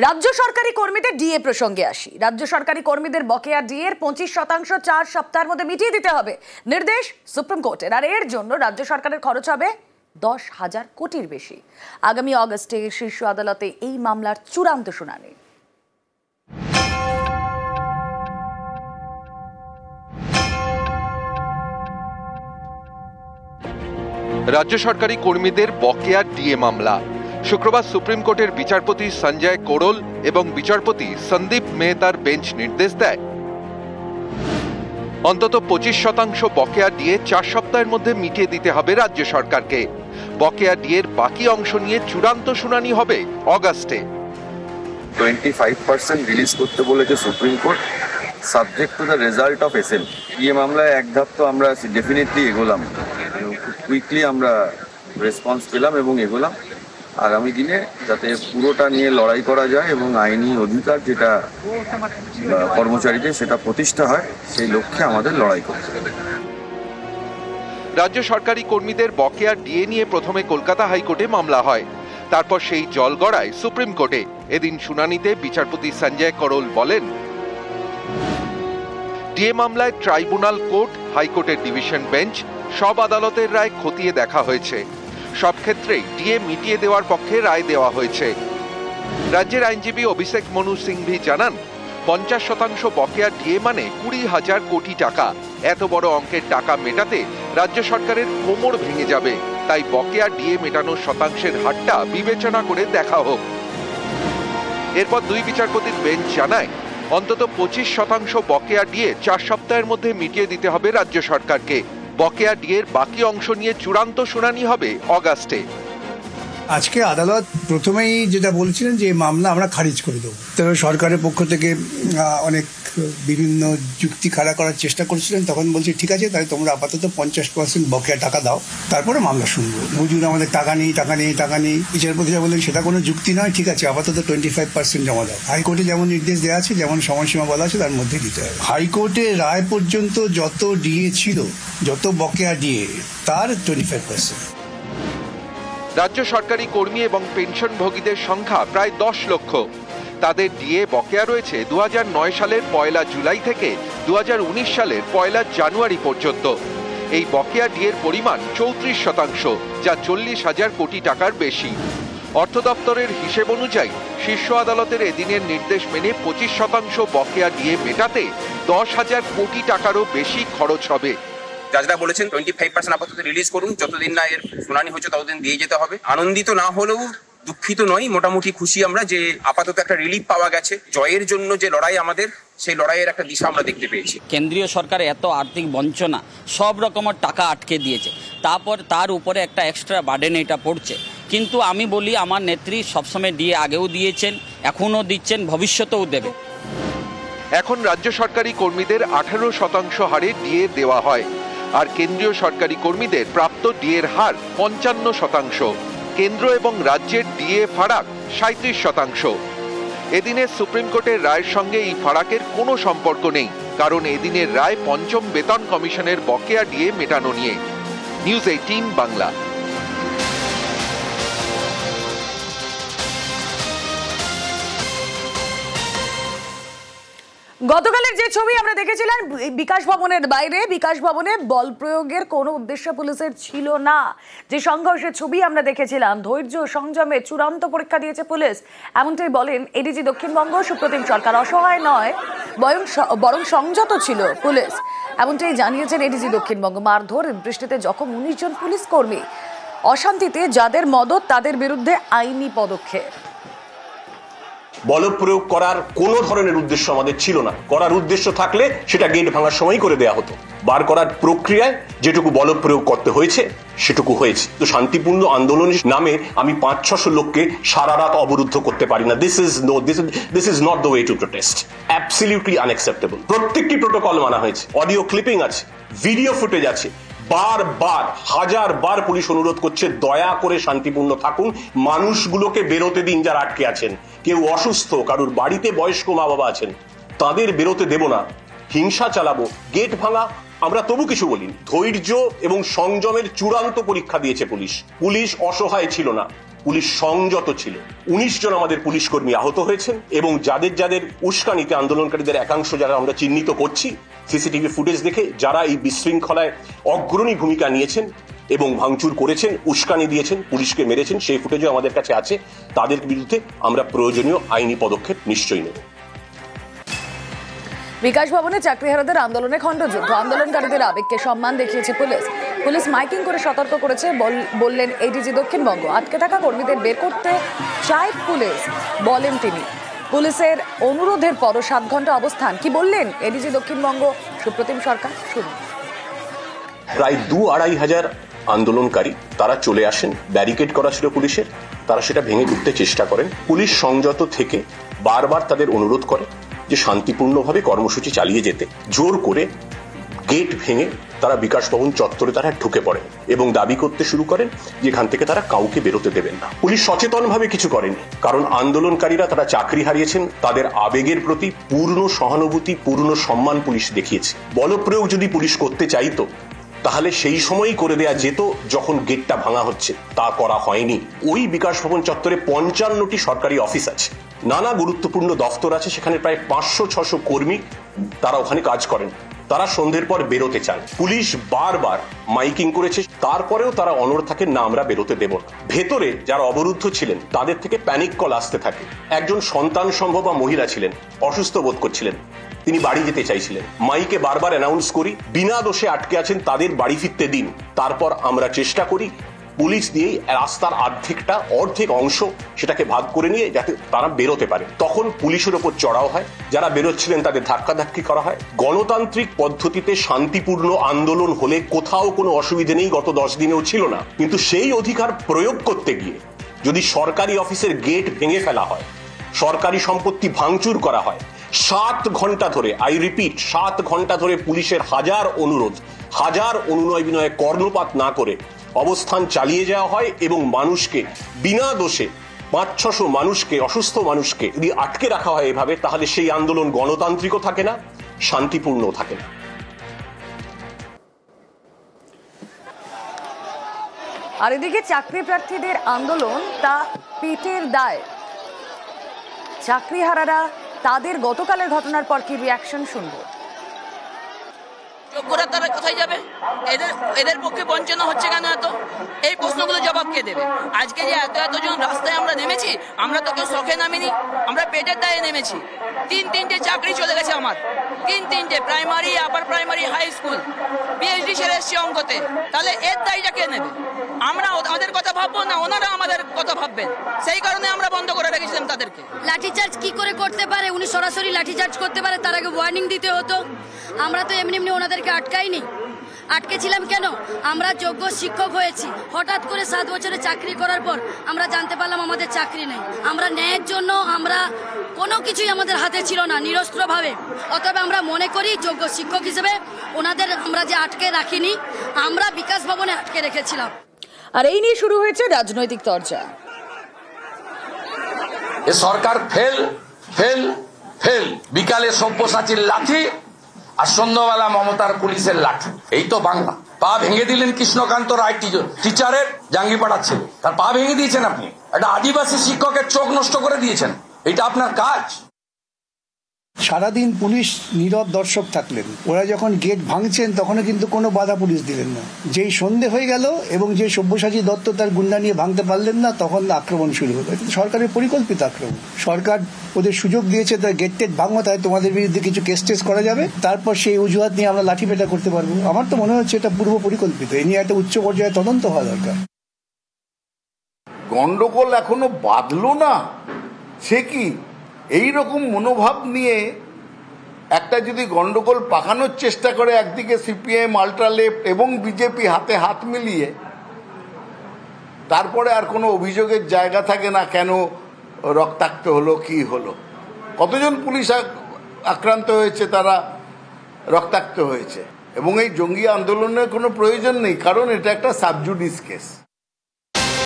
রাজ্য সরকারি কর্মীদের ডিএ প্রসঙ্গে আসি। রাজ্য সরকারি কর্মীদের বকেয়া ডিএর 25% 4 সপ্তাহের মধ্যে মিটিয়ে দিতে হবে নির্দেশ সুপ্রিম কোর্টের। আর এর জন্য রাজ্য সরকারের খরচ হবে 10,000 কোটির বেশি। আগামী অগস্টে শীর্ষ আদালতে এই মামলার চূড়ান্ত শুনানি। রাজ্য সরকারি কর্মীদের বকেয়া ডিএ মামলা শুক্রবার সুপ্রিম কোর্টের বিচারপতি সঞ্জয় কোরল এবং বিচারপতি সন্দীপ মেহতার বেঞ্চ নির্দেশ দেয় অন্তত 25% বকেয়া ডিএ 4 সপ্তাহের মধ্যে মিটিয়ে দিতে হবে রাজ্য সরকারকে। বকেয়া ডিএর বাকি অংশ নিয়ে চূড়ান্ত শুনানি হবে অগাস্টে। 25% রিলিজ করতে বলেছে supreme court, subject to the result of SL. DA মামলায় এক ধাপ তো আমরা ডেফিনেটলি এগোলাম, খুব কুইকলি আমরা রেসপন্স পেলাম এবং এগোলাম। আগামী দিনে যাতে পুরোটা নিয়ে লড়াই করা যায় এবং আইনি অধিকার যেটা কর্মচারীদের সেটা প্রতিষ্ঠা হয়, সেই লক্ষ্যে আমাদের লড়াই করতে হবে। রাজ্য সরকারি কর্মীদের বকেয়া ডিএ নিয়ে প্রথমে কলকাতা হাইকোর্টে মামলা হয়, তারপর সেই জল গড়ায় সুপ্রিম কোর্টে। এদিন শুনানিতে বিচারপতি সঞ্জয় কোরল বলেন, ডিএ মামলায় ট্রাইব্যুনাল কোর্ট, হাইকোর্টের ডিভিশন বেঞ্চ সব আদালতের রায় খতিয়ে দেখা হয়েছে। সব ক্ষেত্রেই ডিএ মিটিয়ে দেওয়ার পক্ষে রায় দেওয়া হয়েছে। রাজ্যের আইনজীবী অভিষেক মনু সিংভি জানান, 50% বকেয়া ডিএ মানে 20,000 কোটি টাকা। এত বড় অঙ্কের টাকা মেটাতে রাজ্য সরকারের কোমর ভেঙে যাবে, তাই বকেয়া ডিএ মেটানোর শতাংশের হারটা বিবেচনা করে দেখা হোক। এরপর দুই বিচারপতির বেঞ্চ জানায়, অন্তত 25% বকেয়া ডিএ 4 সপ্তাহের মধ্যে মিটিয়ে দিতে হবে রাজ্য সরকারকে। বকেয়া ডিএর বাকি অংশ নিয়ে চূড়ান্ত শুনানি হবে অগাস্টে। আজকে আদালত প্রথমেই যেটা বলছিলেন যে মামলা আমরা খারিজ করে দেবো। তবে সরকারের পক্ষ থেকে অনেক বিভিন্ন যুক্তি খাড়া করার চেষ্টা করছিলেন। তখন বলছি ঠিক আছে, তাই তোমরা আপাতত 50% বকেয়া টাকা দাও, তারপরে মামলা শুনবো। বুঝুন আমাদের টাকা নেই টাকা নেই টাকা নেই। বিচারপতিরা বললেন সেটা কোনো যুক্তি নয়, ঠিক আছে আপাতত 25% জমা দাও। হাইকোর্টে যেমন নির্দেশ দেওয়া আছে, যেমন সময়সীমা বলা আছে তার মধ্যে দিতে হবে। হাইকোর্টের রায় পর্যন্ত যত ডিএ ছিল, যত বকেয়া ডিএ, তার 25%। রাজ্য সরকারি কর্মী এবং পেনশনভোগীদের সংখ্যা প্রায় 10 লক্ষ। তাদের ডিএ বকেয়া রয়েছে 2009 সালের 1 জুলাই থেকে 2019 সালের 1 জানুয়ারি পর্যন্ত। এই বকেয়া ডিএর পরিমাণ 34%, যা 40,000 কোটি টাকার বেশি। অর্থ দপ্তরের হিসেব অনুযায়ী শীর্ষ আদালতের এদিনের নির্দেশ মেনে 25% বকেয়া ডিএ মেটাতে 10,000 কোটি টাকারও বেশি খরচ হবে। জাজরা বলেছেন 25% আপাতত রিলিজ করুন, যতদিন না এর শুনানি হচ্ছে ততদিন দিয়ে যেতে হবে। আনন্দিত না হলেও দুঃখিত নই, মোটামুটি খুশি আমরা যে আপাতত একটা রিলিফ পাওয়া গেছে। জয়ের জন্য যে লড়াই আমাদের, সেই লড়াইয়ের একটা দিশা আমরা দেখতে পেয়েছি। কেন্দ্রীয় সরকার এত আর্থিক বঞ্চনা, সব রকমের টাকা আটকে দিয়েছে, তারপর তার উপরে একটা এক্সট্রা বার্ডেন এটা পড়ছে। কিন্তু আমি বলি, আমার নেত্রী সবসময় ডিএ আগেও দিয়েছেন, এখনও দিচ্ছেন, ভবিষ্যতেও দেবে। এখন রাজ্য সরকারি কর্মীদের 18% হারে ডিএ দেওয়া হয়, আর কেন্দ্রীয় সরকারি কর্মীদের প্রাপ্ত ডিএর হার 55%। কেন্দ্র এবং রাজ্যের ডিএ ফারাক 37%। এদিনের সুপ্রিম কোর্টের রায়ের সঙ্গে এই ফারাকের কোনো সম্পর্ক নেই, কারণ এদিনের রায় পঞ্চম বেতন কমিশনের বকেয়া ডিএ মেটানো নিয়ে। নিউজ 18 বাংলা। গতকালের যে ছবি আমরা দেখেছিলাম বিকাশ ভবনের বাইরে, বিকাশ ভবনে বল প্রয়োগের কোনো উদ্দেশ্য পুলিশের ছিল না। যে সংঘর্ষের ছবি আমরা দেখেছিলাম, ধৈর্য সংযমে চূড়ান্ত পরীক্ষা দিয়েছে পুলিশ, এমনটাই বলেন এডিজি দক্ষিণবঙ্গ সুপ্রতিম সরকার। অসহায় নয়, বরং সংযত ছিল পুলিশ, এমনটাই জানিয়েছেন এডিজি দক্ষিণবঙ্গ। মারধর, বৃষ্টিতে জখম 19 জন পুলিশ কর্মী। অশান্তিতে যাদের মদত তাদের বিরুদ্ধে আইনি পদক্ষেপ। বল প্রয়োগ করার কোন ধরনের উদ্দেশ্য আমাদের ছিল না। করার উদ্দেশ্য থাকলে সেটা গেট ভাঙার সময় করে দেয়া হতো। বার করার প্রক্রিয়ায় যেটুকু বল প্রয়োগ করতে হয়েছে সেটুকু হয়েছে। তো শান্তিপূর্ণ আন্দোলনের নামে আমি 500-600 লোককে সারা রাত অবরুদ্ধ করতে পারি না। This is not the way to protest. Absolutely unacceptable. প্রত্যেকটি প্রোটোকল মানা হয়েছে, অডিও ক্লিপিং আছে, ভিডিও ফুটেজ আছে। বারবার, 1000 বার পুলিশ অনুরোধ করছে, দয়া করে শান্তিপূর্ণ থাকুন, মানুষগুলোকে বেরোতে দিন যারা আটকে আছেন। কেউ অসুস্থ, কারুর বাড়িতে বয়স্ক মা বাবা আছেন, তাদের বেরোতে দেব না, হিংসা চালাবো, গেট ভাঙা আমরা তবু কিছু বলিনি। ধৈর্য এবং সংযমের চূড়ান্ত পরীক্ষা দিয়েছে পুলিশ। পুলিশ অসহায় ছিল না, পুলিশ সংযত ছিল। 19 জন আমাদের পুলিশ কর্মী আহত হয়েছেন এবং যাদের যাদের উস্কানিতে আন্দোলনকারীদের একাংশ যারা আমরা চিহ্নিত করছি সিসিটিভি ফুটেজ দেখে, যারা এই বিশৃঙ্খলায় অগ্রণী ভূমিকা নিয়েছেন এবং ভাঙচুর করেছেন, উস্কানি দিয়েছেন, পুলিশকে মেরেছেন, সেই ফুটেজও আমাদের কাছে আছে। তাদের বিরুদ্ধে আমরা প্রয়োজনীয় আইনি পদক্ষেপ নিশ্চয়ই নেব। বিকাশ ভবনে চাকরিহারাদের আন্দোলনে খণ্ডযুদ্ধ, আন্দোলনকারীদের আবেগকে সম্মান দেখিয়েছে পুলিশ মাইকিং করে সতর্ক করেছে, বললেন এডিজি দক্ষিণবঙ্গ। আটকে থাকা কর্মীদের বের করতে চায় পুলিশ, বলেন তিনি। পুলিশের অনুরোধের পরও 7 ঘন্টা অবস্থান, কি বললেন এডিজি দক্ষিণবঙ্গ সুপ্রতিম সরকার, শুনুন। প্রায় 2-2.5 হাজার আন্দোলনকারী তারা চলে আসেন, ব্যারিকেড করা ছিল পুলিশের, তারা সেটা ভেঙে ঢুকতে চেষ্টা করেন। পুলিশ সংযত থেকে বারবার তাদের অনুরোধ করে যে শান্তিপূর্ণভাবে কর্মসূচি চালিয়ে যেতে। জোর করে গেট ভেঙে তারা বিকাশ ভবন চত্বরে তারা ঢুকে পড়েন এবং দাবি করতে শুরু করেন যেখান থেকে তারা কাউকে বেরোতে দেবেন না। পুলিশ সচেতনভাবে কিছু করেনি, কারণ আন্দোলনকারীরা তারা চাকরি হারিয়েছেন, তাদের আবেগের প্রতি পূর্ণ সহানুভূতি, পূর্ণ সম্মান পুলিশ দেখিয়েছে। বলপ্রয়োগ যদি পুলিশ করতে চাইতো তাহলে সেই সময়ই করে দেয়া যেত যখন গেটটা ভাঙা হচ্ছে, তা করা হয়নি। ওই বিকাশ ভবন চত্বরে 55টি সরকারি অফিস আছে, নানা গুরুত্বপূর্ণ দফতর আছে, সেখানে প্রায় 500-600 কর্মী তারা ওখানে কাজ করেন। তারা সন্ধ্যের পর বেরোতে চান, পুলিশ বারবার মাইকিং করেছে, তারপরেও তারা অনড় থাকেন না, আমরা বেরোতে দেব না। ভেতরে যারা অবরুদ্ধ ছিলেন তাদের থেকে প্যানিক কল আসতে থাকে। একজন সন্তান সম্ভবা মহিলা ছিলেন, অসুস্থ বোধ করছিলেন, তিনি বাড়ি যেতে চাইছিলেন। মাইকে বারবার অ্যানাউন্স করি বিনা দোষে আটকে আছেন তাদের বাড়ি ফিরতে দিন। তারপর আমরা চেষ্টা করি পুলিশ দিয়েই রাস্তার অর্ধেক অংশ সেটাকে ভাগ করে নিয়ে যাতে তারা বেরোতে পারে। তখন পুলিশের ওপর চড়াও হয়, যারা বেরোচ্ছিলেন তাদের ধাক্কাধাক্কি করা হয়। গণতান্ত্রিক পদ্ধতিতে শান্তিপূর্ণ আন্দোলন হলে কোথাও কোনো অসুবিধে নেই, গত 10 দিনেও ছিল না। কিন্তু সেই অধিকার প্রয়োগ করতে গিয়ে যদি সরকারি অফিসের গেট ভেঙে ফেলা হয়, সরকারি সম্পত্তি ভাঙচুর করা হয়, 7 ঘন্টা ধরে, আই রিপিট 7 ঘন্টা ধরে পুলিশের হাজার অনুনয় বিনয়ে কর্ণপাত না করে অবস্থান চালিয়ে যাওয়া হয় এবং মানুষকে বিনা দোষে 500-600 মানুষকে, অসুস্থ মানুষকে যদি আটকে রাখা হয় এভাবে, তাহলে সেই আন্দোলন গণতান্ত্রিকও থাকে না, শান্তিপূর্ণও থাকে না। আর এদিকে চাকরি প্রার্থীদের আন্দোলন তা পেটের দায়। চাকরিহারারা তাদের গতকালের ঘটনার পর কি রিয়াকশন শুনবো। যোগ্যরা তারা কোথায় যাবে? এদের পক্ষে বঞ্চনা হচ্ছে কেন এত? এই প্রশ্নগুলো জবাব কে দেবে? আজকে যে এতজন রাস্তায় আমরা নেমেছি, আমরা তো কেউ শখে নামিনি, আমরা পেটের দায়ে নেমেছি। 3-3টে চাকরি চলে গেছে আমার, 3-3টে, primary, upper primary, high school, PhD সেরে এসছি অঙ্কতে। তাহলে এর দায়টা কে নেবে? আমরা আমাদের কথা ভাববো না ওনারা আমাদের কথা ভাববেন? সেই কারণে আমরা বন্ধ করে রেখেছিলাম তাদেরকে। লাঠিচার্জ কি করে করতে পারে? উনি সরাসরি লাঠিচার্জ করতে পারে, তার আগে ওয়ার্নিং দিতে হতো। আমরা তো এমনি ওনাদেরকে আটকাইনি। আটকেছিলাম কেন? আমরা যোগ্য শিক্ষক হয়েছি, হঠাৎ করে 7 বছরে চাকরি করার পর আমরা জানতে পারলাম আমাদের চাকরি নেই। আমরা ন্যায়ের জন্য আমরা কোনো কিছুই আমাদের হাতে ছিল না, নিরস্ত্রভাবে। অতএব আমরা মনে করি যোগ্য শিক্ষক হিসেবে ওনাদের আমরা যে আটকে রাখিনি, আমরা বিকাশ ভবনে আটকে রেখেছিলাম। আর এই নিয়ে শুরু হয়েছে রাজনৈতিক চর্চা। এ সরকার ফেল ফেল ফেল। বিকালে সব্যসাচীর লাঠি আর সন্ধ্যাবেলা মমতার পুলিশের লাঠি, এই তো বাংলা। পা ভেঙে দিলেন কৃষ্ণকান্ত রায় টিচারের, জাঙ্গিপাড়া ছেলে, তার পা ভেঙে দিয়েছেন আপনি। একটা আদিবাসী শিক্ষকের চোখ নষ্ট করে দিয়েছেন, এটা আপনার কাজ? সারাদিন পুলিশ নীরব দর্শক থাকলেন, ওরা যখন গেট ভাঙছেন তখনও কিন্তু কোনো বাধা পুলিশ দিলেন না। যেই সন্ধে হয়ে গেল এবং যে সব্যসাচী দত্ত তার গুন্ডা নিয়ে ভাঙতে পারলেন না, তখন আক্রমণ শুরু হলো। এটা সরকারের পরিকল্পিত আক্রমণ। সরকার ওদের সুযোগ দিয়েছে, তার গেট টেট ভাঙো, তাই তোমাদের বিরুদ্ধে কিছু কেস টেস করা যাবে, তারপর সেই অজুহাত নিয়ে আমরা লাঠিপেটা করতে পারবো। আমার তো মনে হচ্ছে এটা পূর্ব পরিকল্পিত। এ নিয়ে একটা উচ্চ পর্যায়ে তদন্ত হওয়া দরকার। গন্ডগোল এখনো বাঁধলো না, সে কি এই রকম মনোভাব নিয়ে একটা যদি গন্ডগোল পাকানোর চেষ্টা করে, একদিকে সিপিএম, আল্ট্রালেফট এবং বিজেপি হাতে হাত মিলিয়ে, তারপরে আর কোনো অভিযোগের জায়গা থাকে না। কেন রক্তাক্ত হলো, কি হলো, কতজন পুলিশ আক্রান্ত হয়েছে, তারা রক্তাক্ত হয়েছে। এবং এই জঙ্গি আন্দোলনের কোনো প্রয়োজন নেই, কারণ এটা একটা সাবজুডিস কেস।